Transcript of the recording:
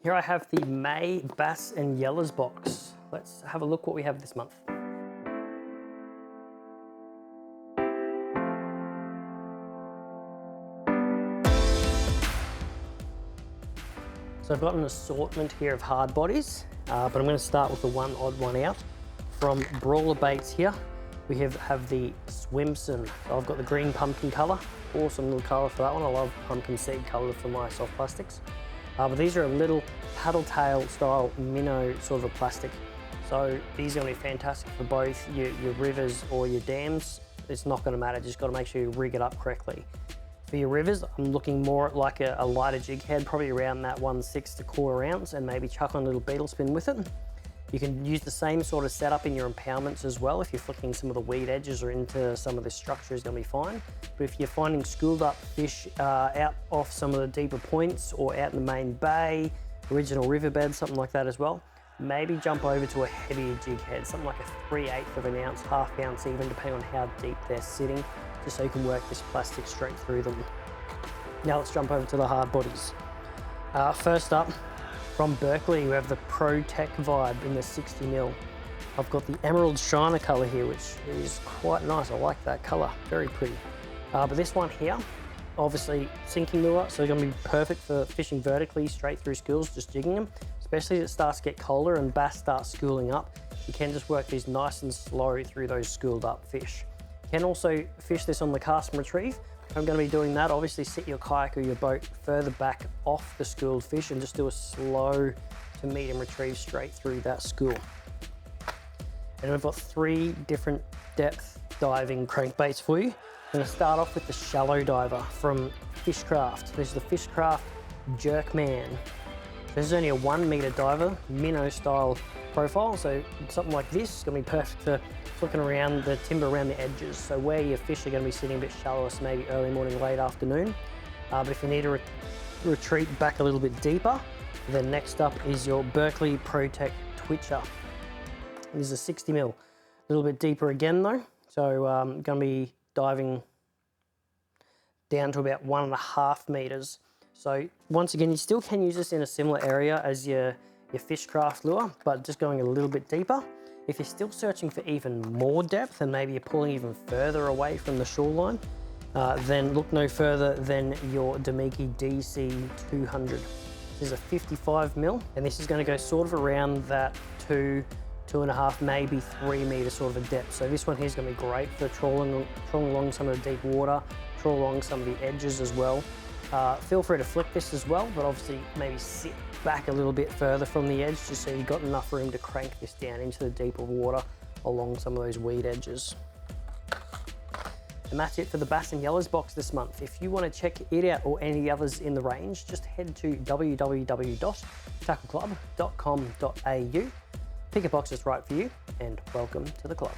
Here I have the May Bass and Yellas box. Let's have a look what we have this month. So I've got an assortment here of hard bodies, but I'm going to start with the one odd one out. From Brawler Baits here, we have the Swimson. So I've got the green pumpkin colour, awesome little colour for that one. I love pumpkin seed colour for my soft plastics. But these are a little paddle tail style minnow sort of a plastic. So these are going to be fantastic for both your rivers or your dams. It's not going to matter, just got to make sure you rig it up correctly. For your rivers, I'm looking more at like a lighter jig head, probably around that 1/6 to 1/4 ounce, and maybe chuck on a little beetle spin with it. You can use the same sort of setup in your impoundments as well. If you're flicking some of the weed edges or into some of the structure, is going to be fine. But if you're finding schooled up fish out off some of the deeper points or out in the main bay, original riverbed, something like that as well, maybe jump over to a heavier jig head, something like a 3/8 of an ounce, 1/2 ounce even, depending on how deep they're sitting, just so you can work this plastic straight through them. Now let's jump over to the hard bodies. First up, from Berkeley, we have the Pro Tech Vibe in the 60mm. I've got the Emerald Shiner colour here, which is quite nice. I like that colour, very pretty. But this one here, obviously sinking lure, so it's going to be perfect for fishing vertically straight through schools, just jigging them, especially as it starts to get colder and bass start schooling up. You can just work these nice and slow through those schooled up fish. You can also fish this on the cast and retrieve. If I'm going to be doing that, obviously sit your kayak or your boat further back off the schooled fish and just do a slow to medium retrieve straight through that school. And we've got 3 different depth diving crankbaits for you. I'm going to start off with the shallow diver from Fishcraft. This is the Fishcraft Jerkman. This is only a 1 meter diver, minnow style profile, so something like this is going to be perfect for flicking around the timber around the edges. So where your fish are going to be sitting a bit shallower, so maybe early morning, late afternoon. But if you need to retreat back a little bit deeper, then next up is your Berkeley Pro Tech Twitcher. This is a 60mm, a little bit deeper again though. So I'm going to be diving down to about 1.5 meters. So once again, you still can use this in a similar area as your Fishcraft lure, but just going a little bit deeper. If you're still searching for even more depth and maybe you're pulling even further away from the shoreline, then look no further than your Damiki DC200. This is a 55mm, and this is going to go sort of around that 2.5, maybe 3 meter sort of a depth. So this one here is going to be great for trawling along some of the deep water, trawl along some of the edges as well. Feel free to flick this as well, but obviously maybe sit back a little bit further from the edge just so you've got enough room to crank this down into the deeper water along some of those weed edges. And that's it for the Bass and Yellas box this month. If you want to check it out or any others in the range, just head to www.tackleclub.com.au, pick a box that's right for you, and welcome to the club.